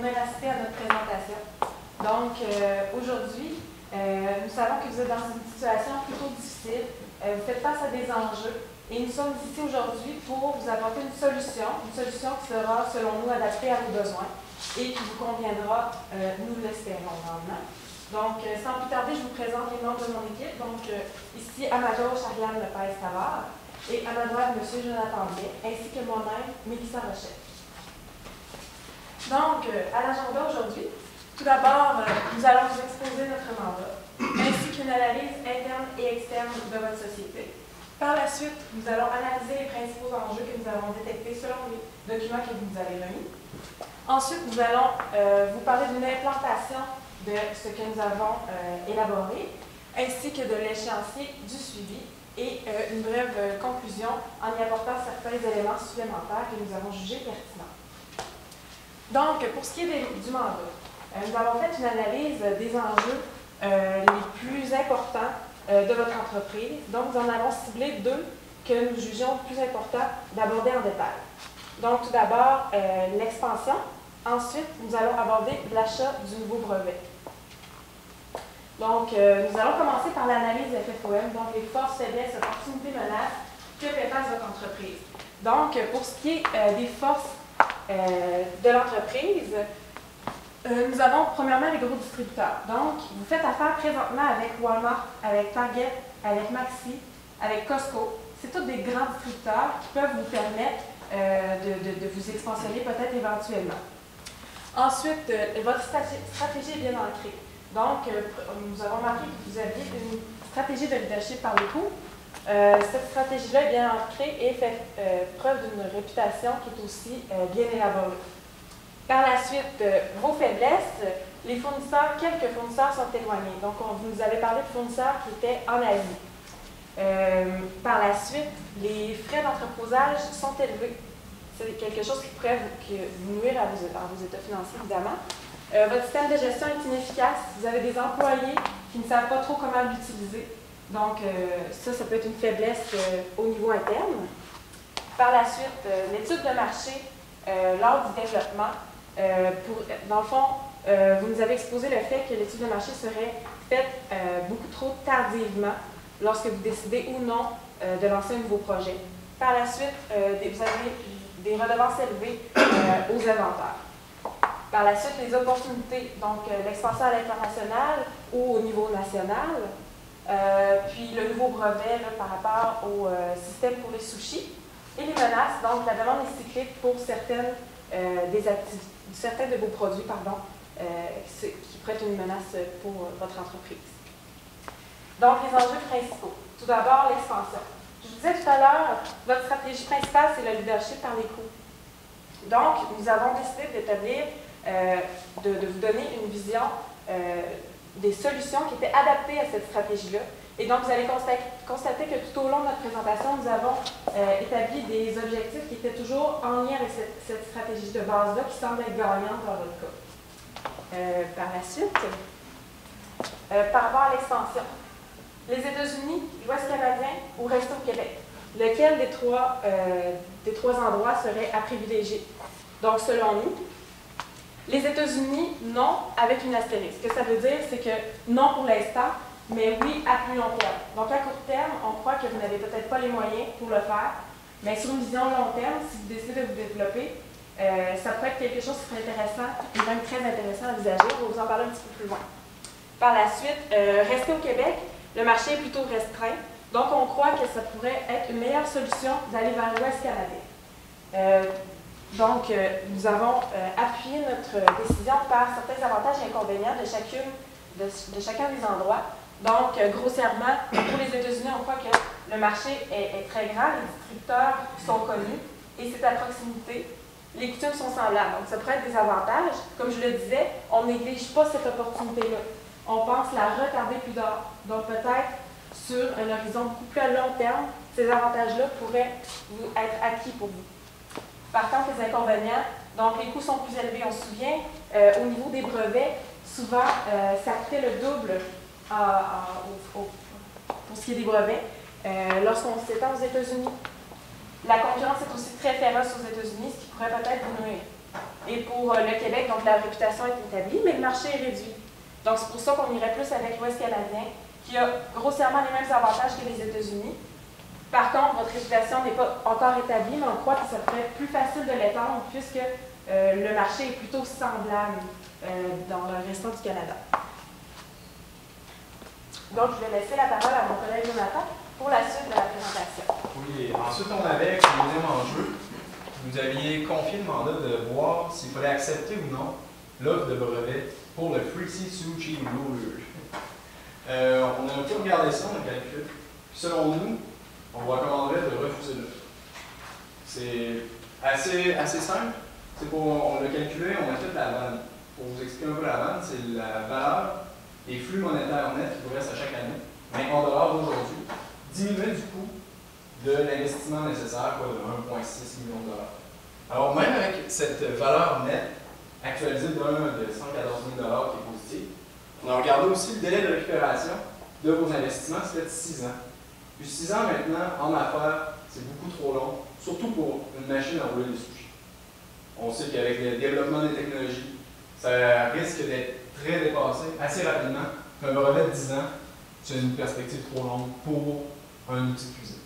véracité à notre présentation. Donc, aujourd'hui, nous savons que vous êtes dans une situation plutôt difficile, vous faites face à des enjeux, et nous sommes ici aujourd'hui pour vous apporter une solution qui sera, selon nous, adaptée à vos besoins et qui vous conviendra, nous l'espérons grandement. Donc, sans plus tarder, je vous présente les membres de mon équipe. Donc, ici, à ma gauche, Ariane Lepage-Savard, et à ma droite, M. Jonathan Blais, ainsi que moi-même, Mélissa Rochette. Donc, à l'agenda aujourd'hui, tout d'abord, nous allons vous exposer notre mandat, ainsi qu'une analyse interne et externe de votre société. Par la suite, nous allons analyser les principaux enjeux que nous avons détectés selon les documents que vous nous avez remis. Ensuite, nous allons vous parler d'une implantation de ce que nous avons élaboré, ainsi que de l'échéancier du suivi et une brève conclusion en y apportant certains éléments supplémentaires que nous avons jugés pertinents. Donc, pour ce qui est du mandat, nous avons fait une analyse des enjeux les plus importants de votre entreprise. Donc, nous en avons ciblé deux que nous jugeons plus importants d'aborder en détail. Donc, tout d'abord, l'expansion. Ensuite, nous allons aborder l'achat du nouveau brevet. Donc, nous allons commencer par l'analyse FFOM, donc les forces, faiblesses, opportunités, menaces que fait face votre entreprise. Donc, pour ce qui est des forces de l'entreprise, nous avons premièrement les gros distributeurs. Donc, vous faites affaire présentement avec Walmart, avec Target, avec Maxi, avec Costco. C'est tous des grands distributeurs qui peuvent vous permettre de vous expansionner peut-être éventuellement. Ensuite, votre stratégie est bien ancrée. Donc, nous avons remarqué que vous aviez une stratégie de leadership par les coûts. Cette stratégie-là est bien ancrée et fait preuve d'une réputation qui est aussi bien élaborée. Par la suite, vos faiblesses, les fournisseurs, quelques fournisseurs sont éloignés. Donc, vous nous avez parlé de fournisseurs qui étaient en Asie. Par la suite, les frais d'entreposage sont élevés. C'est quelque chose qui pourrait vous nuire à vos états financiers, évidemment. Votre système de gestion est inefficace. Vous avez des employés qui ne savent pas trop comment l'utiliser. Donc, ça peut être une faiblesse au niveau interne. Par la suite, l'étude de marché lors du développement. Dans le fond, vous nous avez exposé le fait que l'étude de marché serait faite beaucoup trop tardivement lorsque vous décidez ou non de lancer un nouveau projet. Par la suite, vous avez des redevances élevées aux inventaires. Par la suite, les opportunités, donc l'expansion à l'international ou au niveau national, puis le nouveau brevet là, par rapport au système pour les sushis, et les menaces, donc la demande est cyclique pour certains de vos produits, qui pourraient être une menace pour votre entreprise. Donc, les enjeux principaux. Tout d'abord, l'expansion. Je vous disais tout à l'heure, votre stratégie principale, c'est le leadership par les coûts. Donc, nous avons décidé d'établir, de vous donner une vision des solutions qui étaient adaptées à cette stratégie-là. Et donc, vous allez constater que tout au long de notre présentation, nous avons établi des objectifs qui étaient toujours en lien avec cette stratégie de base-là qui semble être gagnante dans votre cas. Par la suite, par rapport à l'expansion, les États-Unis, l'Ouest canadien ou rester au Québec, lequel des trois endroits serait à privilégier? Donc, selon nous, les États-Unis, non, avec une astérisque. Ce que ça veut dire, c'est que non pour l'instant, mais oui à plus long terme. Donc, à court terme, on croit que vous n'avez peut-être pas les moyens pour le faire, mais sur une vision long terme, si vous décidez de vous développer, ça pourrait être quelque chose qui serait intéressant et même très intéressant à envisager. On va vous en parler un petit peu plus loin. Par la suite, rester au Québec, le marché est plutôt restreint, donc on croit que ça pourrait être une meilleure solution d'aller vers l'Ouest canadien. Donc, nous avons appuyé notre décision par certains avantages et inconvénients de chacun des endroits. Donc, grossièrement, pour les États-Unis, on croit que le marché est très grand, les distributeurs sont connus et c'est à proximité. Les coutumes sont semblables, donc ça pourrait être des avantages. Comme je le disais, on ne néglige pas cette opportunité-là. On pense la retarder plus tard. Donc, peut-être sur un horizon beaucoup plus à long terme, ces avantages-là pourraient être acquis pour vous. Par contre, les inconvénients, donc les coûts sont plus élevés. On se souvient, au niveau des brevets, souvent, ça coûtait le double pour ce qui est des brevets lorsqu'on s'étend aux États-Unis. La concurrence est aussi très féroce aux États-Unis, ce qui pourrait peut-être vous nuire. Et pour le Québec, donc la réputation est établie, mais le marché est réduit. Donc c'est pour ça qu'on irait plus avec l'Ouest canadien, qui a grossièrement les mêmes avantages que les États-Unis. Par contre, votre réputation n'est pas encore établie, mais on croit que ça serait plus facile de l'étendre puisque le marché est plutôt semblable dans le restant du Canada. Donc, je vais laisser la parole à mon collègue Jonathan pour la suite de la présentation. Oui, ensuite on avait comme deuxième enjeu, vous aviez confié le mandat de voir s'il fallait accepter ou non l'offre de brevet pour le Freezy Sushi Roller. On a un peu regardé ça, on a calculé. Puis selon nous, on vous recommanderait de refuser l'offre. C'est assez simple. On l'a calculé, on a fait la vanne. Pour vous expliquer un peu la vanne, c'est la valeur des flux monétaires nets qui vous restent à chaque année, mais en dollars d'aujourd'hui, diminué du coût de l'investissement nécessaire, quoi, de 1,6 million de dollars. Alors, même avec cette valeur nette actualisée de 114 000 qui est positive, on a regardé aussi le délai de récupération de vos investissements, c'est de 6 ans. Puis 6 ans maintenant, en affaires, c'est beaucoup trop long, surtout pour une machine à rouler des sushis. On sait qu'avec le développement des technologies, ça risque d'être très dépassé assez rapidement. Un brevet de 10 ans, c'est une perspective trop longue pour un outil de cuisine.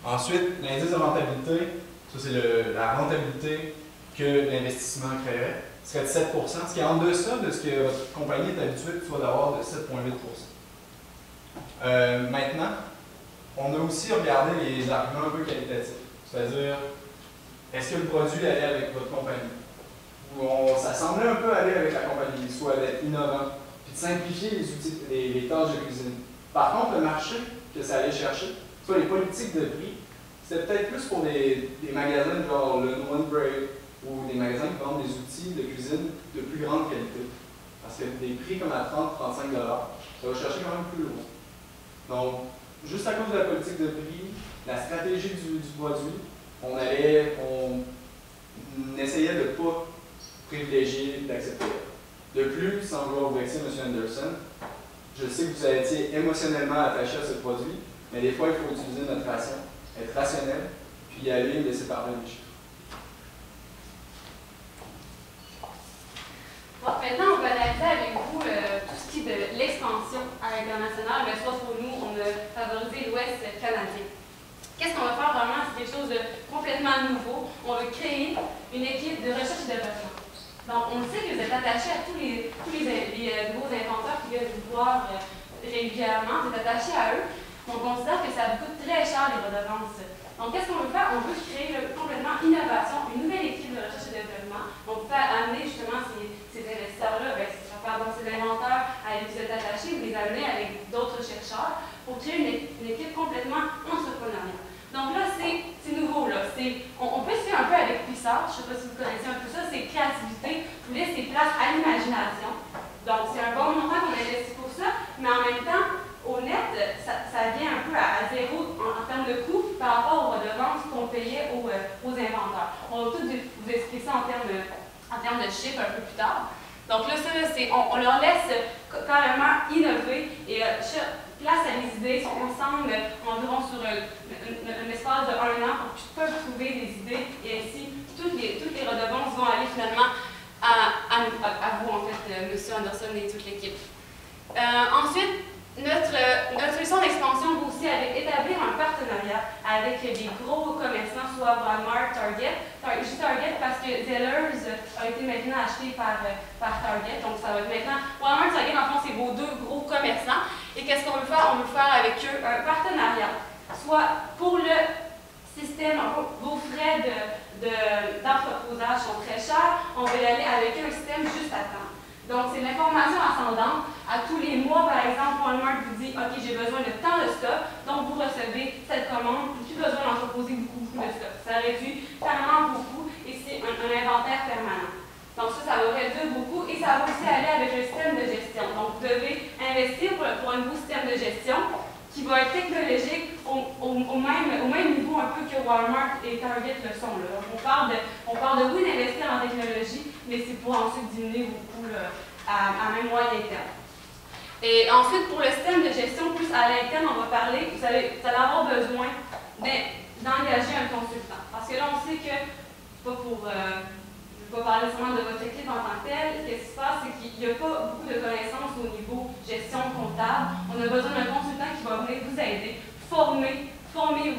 Ensuite, l'indice de rentabilité, ça c'est la rentabilité que l'investissement créerait, serait de 7 ce qui est en deçà de ce que votre compagnie est habituée soit d'avoir de 7,8 maintenant, on a aussi regardé les arguments un peu qualitatifs, c'est-à-dire, est-ce que le produit allait avec votre compagnie? Ça semblait un peu aller avec la compagnie, soit d'être innovant, puis de simplifier les outils, les tâches de cuisine. Par contre, le marché que ça allait chercher, soit les politiques de prix, c'était peut-être plus pour des magasins genre le One Break ou des magasins qui vendent des outils de cuisine de plus grande qualité. Parce que des prix comme à 30-35$, ça va chercher quand même plus loin. Donc, juste à cause de la politique de prix, la stratégie du produit, on essayait de ne pas privilégier d'accepter. De plus, sans vouloir vous vexer, M. Anderson, je sais que vous avez été émotionnellement attaché à ce produit, mais des fois, il faut utiliser notre ration, être rationnel, puis y aller et laisser parler les chiffres. Bon, maintenant, on va analyser avec vous tout ce qui est de l'expansion à l'international, mais soit pour nous, on a favorisé l'Ouest canadien. Qu'est-ce qu'on va faire vraiment? C'est quelque chose de complètement nouveau. On va créer une équipe de recherche et développement. Donc, on sait que vous êtes attaché à tous les nouveaux inventeurs qui viennent vous voir régulièrement, vous êtes attaché à eux. On considère que ça coûte très cher les redevances. Donc, qu'est-ce qu'on veut faire? On veut créer complètement innovation, une nouvelle équipe de recherche et développement. On peut amener justement ces investisseurs-là, ces inventeurs à vous êtes attachés, vous les amener avec d'autres chercheurs pour créer une équipe complètement entrepreneuriale. Donc là, c'est nouveau. Là. On peut se faire un peu avec puissance, je ne sais pas si vous connaissez un peu ça, c'est créativité, vous laissez place à l'imagination. Donc, c'est un bon montant qu'on investit pour ça, mais en même temps, au net, ça vient un peu à zéro en termes de coût par rapport aux redevances qu'on payait aux inventeurs. On va tout vous expliquer ça en termes de chiffres un peu plus tard. Donc là, on leur laisse carrément innover et place à les idées, sont ensemble environ sur un espace de 1 an pour qu'ils peuvent trouver des idées et ainsi toutes les redevances vont aller finalement à vous, en fait, M. Anderson et toute l'équipe. Ensuite, notre solution d'expansion va aussi établir un partenariat avec des gros commerçants, soit Walmart, Target. Je dis Target parce que Zellers a été maintenant acheté par Target, donc ça va être maintenant Walmart, Target, en fond, c'est vos deux gros commerçants. Et qu'est-ce qu'on veut faire? On veut faire avec eux un partenariat, soit pour le système, vos frais d'entreposage sont très chers, on va y aller avec un système juste à temps. Donc, c'est l'information ascendante. À tous les mois, par exemple, Walmart vous dit « OK, j'ai besoin de tant de stock, donc vous recevez cette commande, plus besoin d'entreposer beaucoup de stock. » Ça réduit carrément beaucoup et c'est un inventaire permanent. Donc ça va réduire beaucoup et ça va aussi aller avec le système de gestion. Donc, vous devez investir pour un nouveau système de gestion qui va être technologique au même niveau un peu que Walmart et Target le sont. Là. On parle de oui d'investir en technologie, mais c'est pour ensuite diminuer vos coûts à même moyen terme. Et ensuite, pour le système de gestion, plus à l'interne, on va parler, vous allez avoir besoin d'engager un consultant. Parce que là, on sait que, pas pour pas parler seulement de votre équipe en tant que telle. Qu'est-ce qui se passe, c'est qu'il n'y a pas beaucoup de connaissances au niveau gestion comptable. On a besoin d'un consultant qui va venir vous aider, former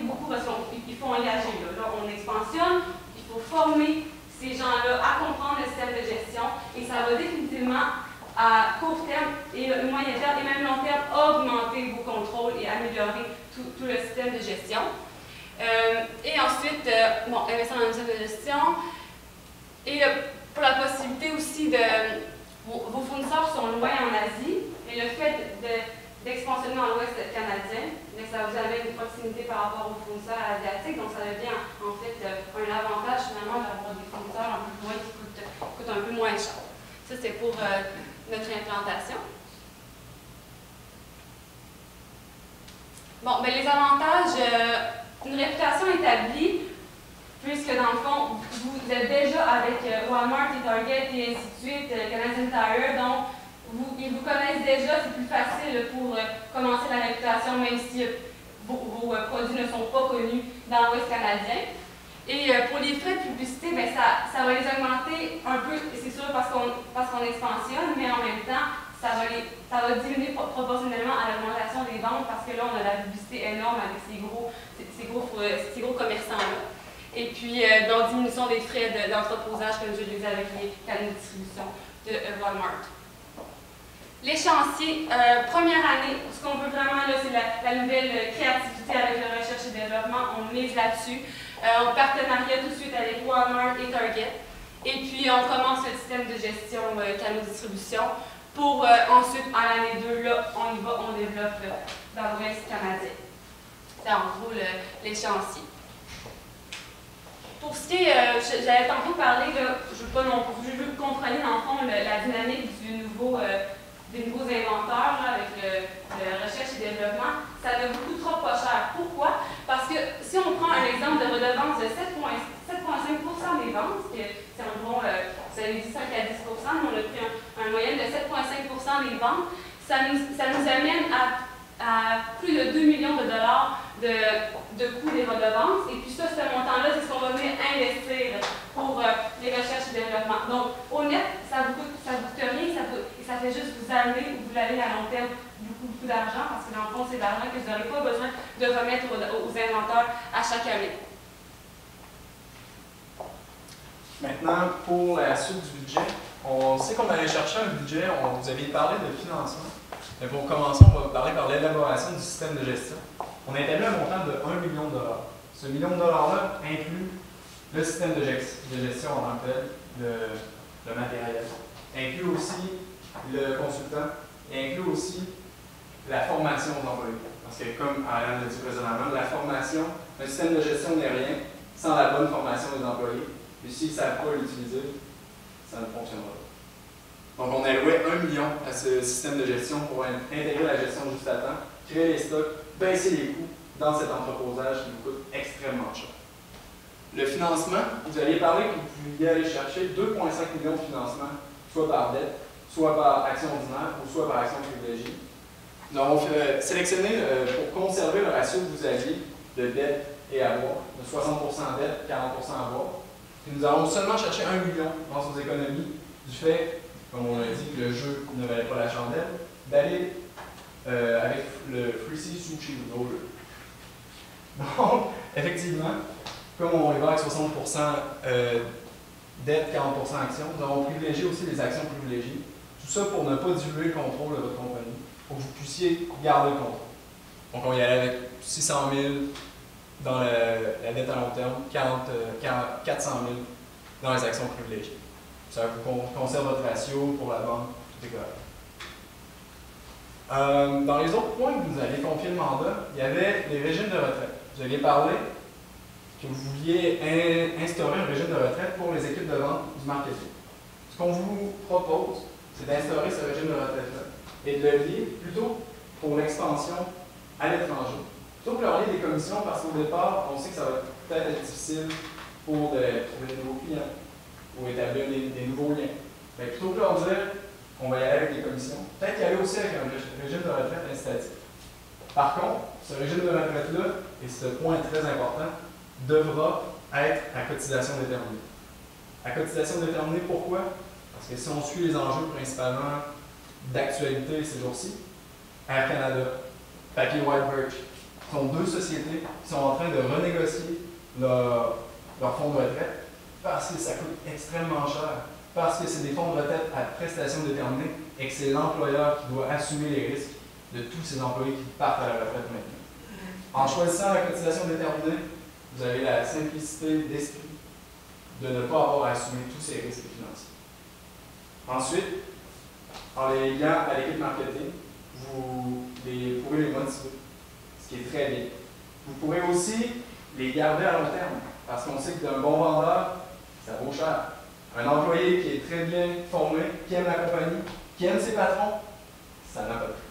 beaucoup, parce qu'il faut engager. Là, on expansionne, il faut former ces gens-là à comprendre le système de gestion et ça va définitivement, à court terme et moyen terme et même long terme, augmenter vos contrôles et améliorer tout le système de gestion. Et ensuite, investir dans le système de gestion. Et pour la possibilité aussi de... Vos fournisseurs sont loin en Asie et le fait d'expansionner dans l'Ouest canadien, ça vous amène une proximité par rapport aux fournisseurs asiatiques, donc ça devient en fait un avantage finalement d'avoir des fournisseurs un peu plus loin qui coûtent un peu moins cher. Ça, c'est pour notre implantation. Bon, ben les avantages, une réputation établie, puisque dans le fond, vous êtes déjà avec Walmart et Target et ainsi de suite, Canadian Tire, donc ils vous connaissent déjà, c'est plus facile pour commencer la réputation, même si vos produits ne sont pas connus dans l'Ouest canadien. Et pour les frais de publicité, ben ça va les augmenter un peu, c'est sûr, parce qu'on expansionne, mais en même temps, ça va diminuer proportionnellement à l'augmentation des ventes, parce que là, on a la publicité énorme avec ces gros commerçants-là. Et puis, donc, diminution des frais d'entreposage, comme je le disais avec les canaux de distribution de Walmart. L'échéancier, première année, ce qu'on veut vraiment, là, c'est la nouvelle créativité avec la recherche et développement. On mise là-dessus. En partenariat tout de suite avec Walmart et Target. Et puis, on commence le système de gestion canaux de distribution pour ensuite, en l'année 2, là, on y va, on développe dans l'Ouest canadien. C'est en gros l'échéancier. Pour ce qui est, j'avais tantôt parlé, là, je veux que vous compreniez dans le fond la dynamique des nouveaux inventeurs là, avec le recherche et développement, ça ne vous coûtera pas cher. Pourquoi? Parce que si on prend un exemple de redevance de 7,5% des ventes, c'est environ, vous avez dit 5 à 10%, mais on a pris un moyenne de 7,5% des ventes, ça nous amène à plus de 2 millions de dollars de coûts des redevances. Et puis ça, ce montant-là, c'est ce qu'on va venir investir pour les recherches et développement. Donc, au net, ça vous coûte rien, et ça fait juste vous amener où vous l'allez à long terme beaucoup d'argent, parce que dans le fond, c'est de l'argent que vous n'aurez pas besoin de remettre aux inventeurs à chaque année. Maintenant, pour la suite du budget, on sait qu'on allait chercher un budget, vous avez parlé de financement. Mais pour commencer, on va parler par l'élaboration du système de gestion. On a établi un montant de 1 million de dollars. Ce million de dollars-là inclut le système de gestion en tant que tel, le matériel, inclut aussi le consultant et inclut aussi la formation de l'employé. Parce que comme Alain l'a dit précédemment, la formation, un système de gestion n'est rien sans la bonne formation des employés. Et s'ils ne savent pas l'utiliser, ça ne fonctionnera pas. Donc, on allouait 1 million à ce système de gestion pour intégrer la gestion juste à temps, créer les stocks, baisser les coûts dans cet entreposage qui vous coûte extrêmement cher. Le financement, vous aviez parlé que vous pouviez aller chercher 2,5 millions de financement, soit par dette, soit par action ordinaire ou soit par action privilégiée. Nous avons sélectionné pour conserver le ratio que vous aviez de dette et avoir, de 60% dette, 40% avoir. Puis nous avons seulement cherché 1 million dans vos économies du fait, comme on a dit, que le jeu ne valait pas la chandelle, d'aller avec le Freezy Sushi Roller. Donc, effectivement, comme on y va avec 60% dette, 40% action, nous avons privilégié aussi les actions privilégiées. Tout ça pour ne pas diluer le contrôle de votre compagnie, pour que vous puissiez garder le contrôle. Donc, on y allait avec 600 000 dans la dette à long terme, 400 000 dans les actions privilégiées. Ça vous conserve votre ratio pour la banque, tout est correct. Dans les autres points que vous avez confié le mandat, il y avait les régimes de retraite. Vous aviez parlé que vous vouliez instaurer un régime de retraite pour les équipes de vente du marketing. Ce qu'on vous propose, c'est d'instaurer ce régime de retraite-là et de le lier plutôt pour l'expansion à l'étranger. Plutôt que de leur lier des commissions, parce qu'au départ, on sait que ça va peut-être être difficile pour trouver de nouveaux clients, pour établir des nouveaux liens. Mais plutôt que de leur dire qu'on va y aller avec des commissions, peut-être y aller aussi avec un régime de retraite incitatif. Par contre, ce régime de retraite-là, et ce point est très important, devra être à cotisation déterminée. À cotisation déterminée, pourquoi? Parce que si on suit les enjeux principalement d'actualité ces jours-ci, Air Canada, Papier White Birch, sont deux sociétés qui sont en train de renégocier leur fonds de retraite parce que ça coûte extrêmement cher, parce que c'est des fonds de retraite à prestation déterminée et que c'est l'employeur qui doit assumer les risques de tous ces employés qui partent à la retraite maintenant. En choisissant la cotisation déterminée, vous avez la simplicité d'esprit de ne pas avoir à assumer tous ces risques financiers. Ensuite, en les liant à l'équipe marketing, vous pourrez les motiver, ce qui est très bien. Vous pourrez aussi les garder à long terme, parce qu'on sait que d'un bon vendeur, ça vaut cher. Un employé qui est très bien formé, qui aime la compagnie, qui aime ses patrons, ça n'en peut plus.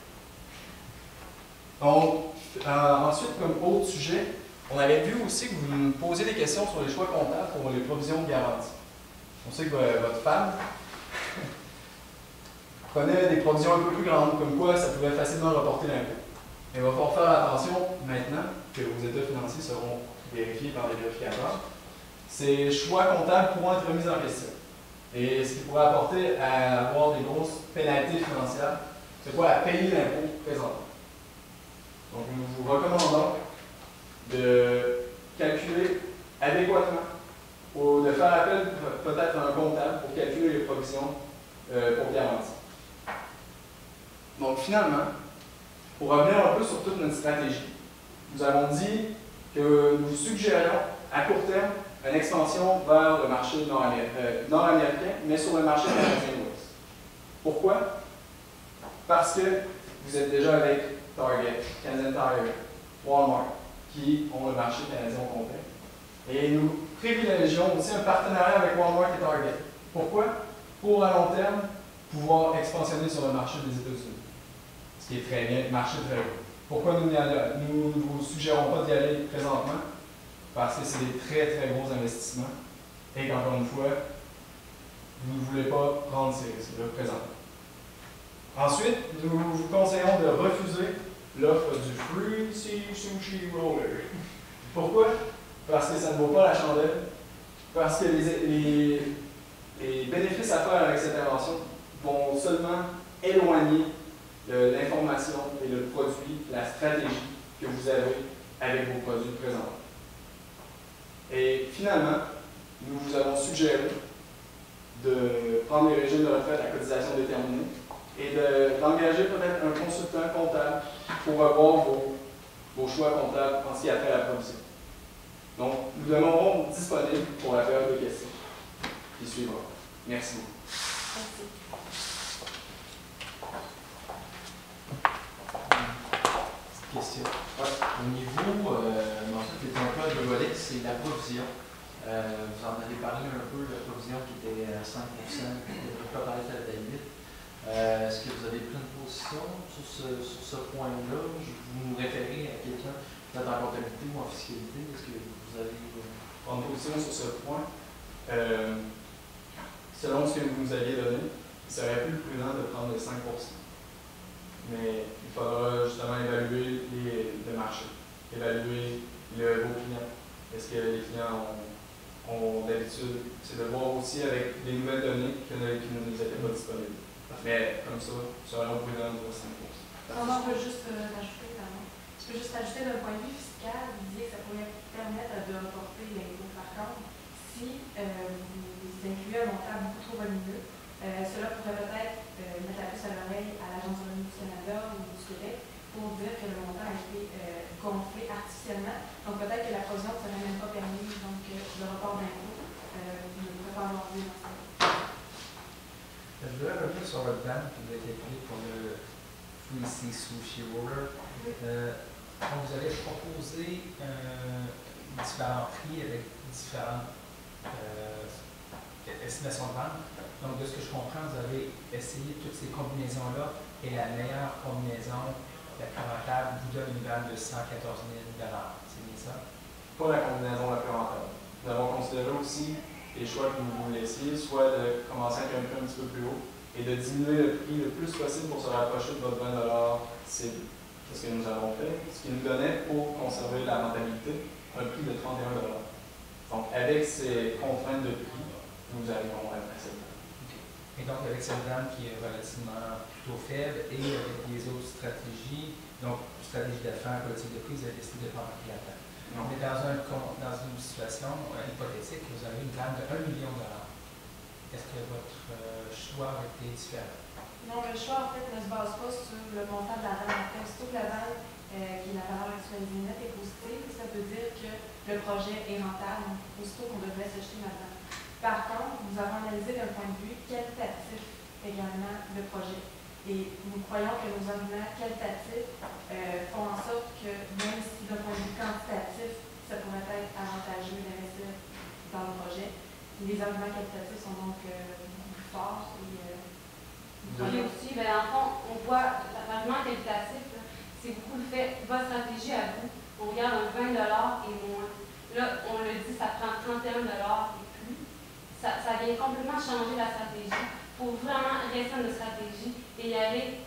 Donc, ensuite, comme autre sujet, on avait vu aussi que vous nous posiez des questions sur les choix comptables pour les provisions de garantie. On sait que votre femme prenait des provisions un peu plus grandes, comme quoi ça pouvait facilement reporter l'impôt. Il va falloir faire attention maintenant que vos états financiers seront vérifiés par les vérificateurs. Ces choix comptables pourront être remis en question. Et ce qui pourrait apporter à avoir des grosses pénalités financières, c'est quoi? À payer l'impôt présentement. Donc, nous vous recommandons de calculer adéquatement ou de faire appel peut-être à un comptable pour calculer les provisions pour garantie. Donc, finalement, pour revenir un peu sur toute notre stratégie, nous avons dit que nous suggérions à court terme une expansion vers le marché nord-américain, mais sur le marché canadien-ouest. Pourquoi? Parce que vous êtes déjà avec Target, Canadian Tire, Walmart, qui ont le marché canadien au complet. Et nous privilégions aussi un partenariat avec Walmart et Target. Pourquoi? Pour à long terme, pouvoir expansionner sur le marché des États-Unis. Ce qui est très bien, marché très haut. Pourquoi nous ne vous suggérons pas d'y aller présentement? Parce que c'est des très très gros investissements et qu'encore une fois, vous ne voulez pas prendre ces risques-là présentement. Ensuite, nous vous conseillons de refuser l'offre du Free Sushi Roller. Pourquoi? Parce que ça ne vaut pas la chandelle, parce que les bénéfices à faire avec cette invention vont seulement éloigner l'information et le produit, la stratégie que vous avez avec vos produits présents. Et finalement, nous vous avons suggéré de prendre les régimes de retraite à cotisation déterminée et d'engager peut-être un consultant comptable pour revoir vos choix comptables en ce qui a trait à la provision. Donc, nous demeurons disponibles pour la période de questions qui suivra. Merci beaucoup. Merci. Question. Ouais. Au niveau, en fait, les emplois de volet, c'est la provision. Vous en avez parlé un peu, la provision qui était à 5%, qui devrait peut-être être à 8%. Est-ce que vous avez pris une position sur ce point-là? Vous nous référez à quelqu'un, peut-être en comptabilité ou en fiscalité? Est-ce que vous avez prendre position sur ce point? Selon ce que vous nous aviez donné, il serait plus prudent de prendre les 5%. Mais il faudra justement évaluer le marché, évaluer vos clients. Est-ce que les clients ont d'habitude, c'est de voir aussi avec les nouvelles données qui ne nous étaient pas disponibles. Mais comme ça, nous serions prudents de 5%. On peut juste ajouter, pardon. Je peux juste ajouter d'un point de vue fiscal, vous disiez que ça pourrait permettre de reporter l'impôt. Par contre, si vous incluez un montant beaucoup trop volumineux, cela pourrait peut-être mettre la puce à l'oreille à l'Agence du Canada ou du Québec pour dire que le montant a été gonflé artificiellement. Donc peut-être que la provision ne serait même pas permise, donc le report d'impôt ne pourrait pas avoir lieu dans ce cas. Je voudrais revenir sur votre plan que vous avez calculé pour le Free Sushi Roller. Vous avez proposé différents prix avec différentes estimations de vente. Donc, de ce que je comprends, vous avez essayé toutes ces combinaisons-là et la meilleure combinaison, la plus rentable, vous donne une valeur de 114 000 $. C'est bien ça? Pas la combinaison la plus rentable. Nous avons considéré aussi les choix que vous laissiez, soit de commencer avec un prix un petit peu plus haut et de diminuer le prix le plus possible pour se rapprocher de votre 20 $ cible. C'est ce que nous avons fait, ce qui nous donnait, pour conserver la rentabilité, un prix de 31 $. Donc, avec ces contraintes de prix, nous arriverons à cette date. Et donc, avec cette dame qui est relativement plutôt faible et avec les autres stratégies, donc stratégie d'affaires, politique de prix, vous avez décidé de ne pas marquer la dame. Mais dans une situation hypothétique, vous avez une dame de 1 million de dollars. Est-ce que votre choix a été différent? Non, le choix, en fait, ne se base pas sur le montant de la dame. Aussitôt que la dame, qui est la valeur actualisée nette, est positive, ça veut dire que le projet est rentable, aussitôt qu'on devrait se jeter là-dedans. Par contre, nous avons analysé d'un point de vue qualitatif également le projet. Et nous croyons que nos arguments qualitatifs font en sorte que, même si d'un point de vue quantitatif, ça pourrait être avantageux d'investir dans le projet, les arguments qualitatifs sont donc plus forts. Et aussi, ben, en fond, on voit l'argument qualitatif, c'est beaucoup le fait, votre stratégie à vous, on regarde un 20 $ et moins. Là, on le dit, ça prend 31 $ et plus. Ça vient complètement changer la stratégie. Il faut vraiment rester dans notre stratégie et y aller.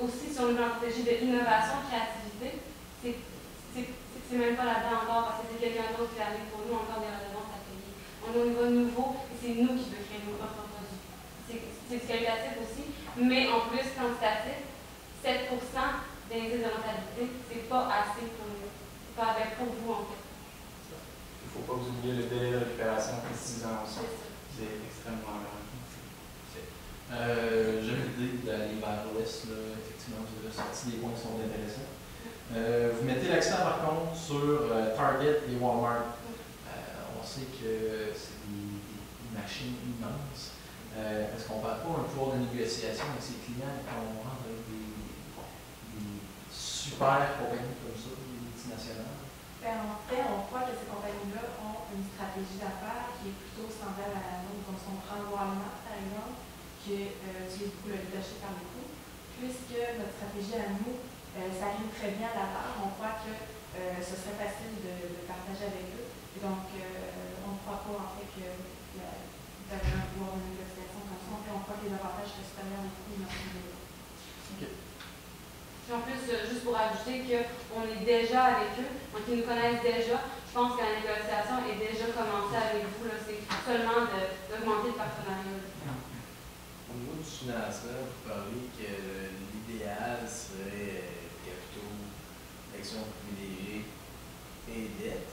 Aussi, sur une stratégie d'innovation, créativité, c'est même pas là-dedans encore parce que c'est quelqu'un d'autre qui arrive pour nous, encore des redevances à payer. On est au niveau nouveau et c'est nous qui devons créer nos propres produits. C'est qualitatif aussi, mais en plus, quantitatif, 7% d'indice de rentabilité, c'est pas assez pour nous. C'est pas avec pour vous, en fait. Il ne faut pas vous oublier le délai de récupération qui est 6 ans aussi. C'est extrêmement grand. J'aime l'idée d'aller vers l'ouest. Effectivement, vous avez sorti des points qui sont intéressants. Vous mettez l'accent par contre sur Target et Walmart. On sait que c'est des machines immenses. Est-ce qu'on ne parle pas un pouvoir de négociation avec ses clients quand on rentre avec des super compagnies comme ça, des multinationales? En fait, on croit que ces compagnies-là ont une stratégie d'affaires qui est plutôt semblable à la nôtre. Donc, si on prend Walmart, par exemple, qui utilise beaucoup le leadership par les coûts, puisque notre stratégie à nous, ça rime très bien à la part, on croit que ce serait facile de partager avec eux. Et donc, on ne croit pas en fait que vous avez un pouvoir de négociation comme ça. En fait, on croit que les avantages seraient supérieurs aux coûts de notre niveau. Puis en plus, juste pour ajouter qu'on est déjà avec eux, donc ils nous connaissent déjà, je pense que la négociation est déjà commencée avec vous. C'est seulement d'augmenter le partenariat. Au niveau du financement, vous parlez que l'idéal serait capitaux, actions privilégiées et dettes.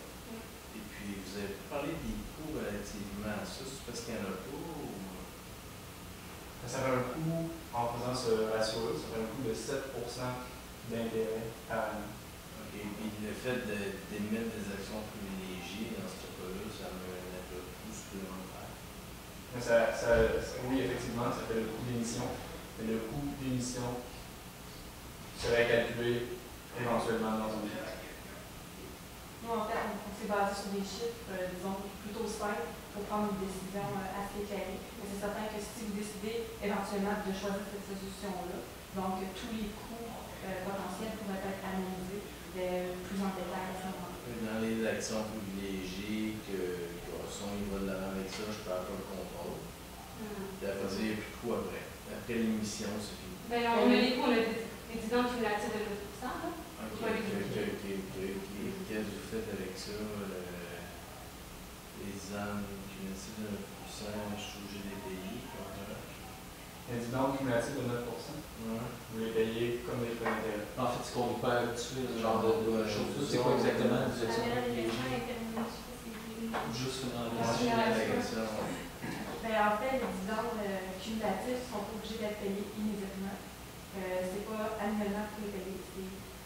Et puis, vous avez parlé des coûts relativement à ça. C'est parce qu'il n'y en a pas ou... Ça fait un coût, en faisant ce ratio-là, ça fait un coût de 7% d'intérêt par année. OK. Puis le fait d'émettre des actions privilégiées, dans ce cas-là, ça me met un coût supplémentaire. Oui, effectivement, ça fait le coût d'émission. Mais le coût d'émission serait calculé éventuellement dans un budget. Nous, en fait, on s'est basé sur des chiffres, disons, plutôt simples pour prendre une décision assez éclairée. Mais c'est certain que si vous décidez éventuellement de choisir cette solution-là, donc tous les coûts potentiels pourraient être analysés plus en détail à ce moment-là. Dans les actions privilégiées, que son il va de l'avant avec ça, je ne perds pas le contrôle. Puis après ça, il n'y a plus de coût après. Après l'émission, c'est fini. Ben, on a les coûts, on a des dividendes cumulatifs de 9%. Là. Qu'est-ce que vous faites avec ça? Les âmes cumulatives de 9%, je suis obligé de les payer. Un dividende cumulatif de 9%. Vous les payez comme des frais d'intérêt. En fait, c'est qu'on n'est pas habitué à ce genre de choses. C'est quoi exactement des actions privilégiées? Juste dans les En fait, les dividendes cumulatifs sont pas obligés d'être payés immédiatement. C'est pas annuellement pour les payer.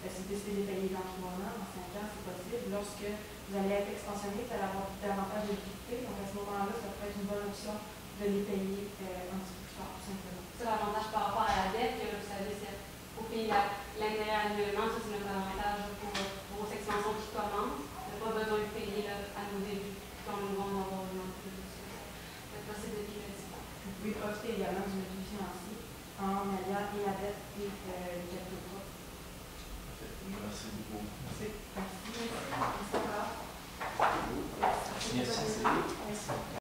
Si vous décidez de les payer dans 3 ans, dans 5 ans, c'est possible. Lorsque vous allez être expansionné, vous allez avoir davantage de liquidité. Donc à ce moment-là, ça peut être une bonne option de les payer un petit peu plus tard, tout simplement. C'est l'avantage par rapport à la dette, que vous savez, c'est pour payer l'intérêt annuellement, ça c'est notre avantage pour vos expansions qui commencent. On n'a pas besoin de payer à nos débuts, quand nous vont avoir une entreprise. C'est possible de payer le Vous pouvez profiter également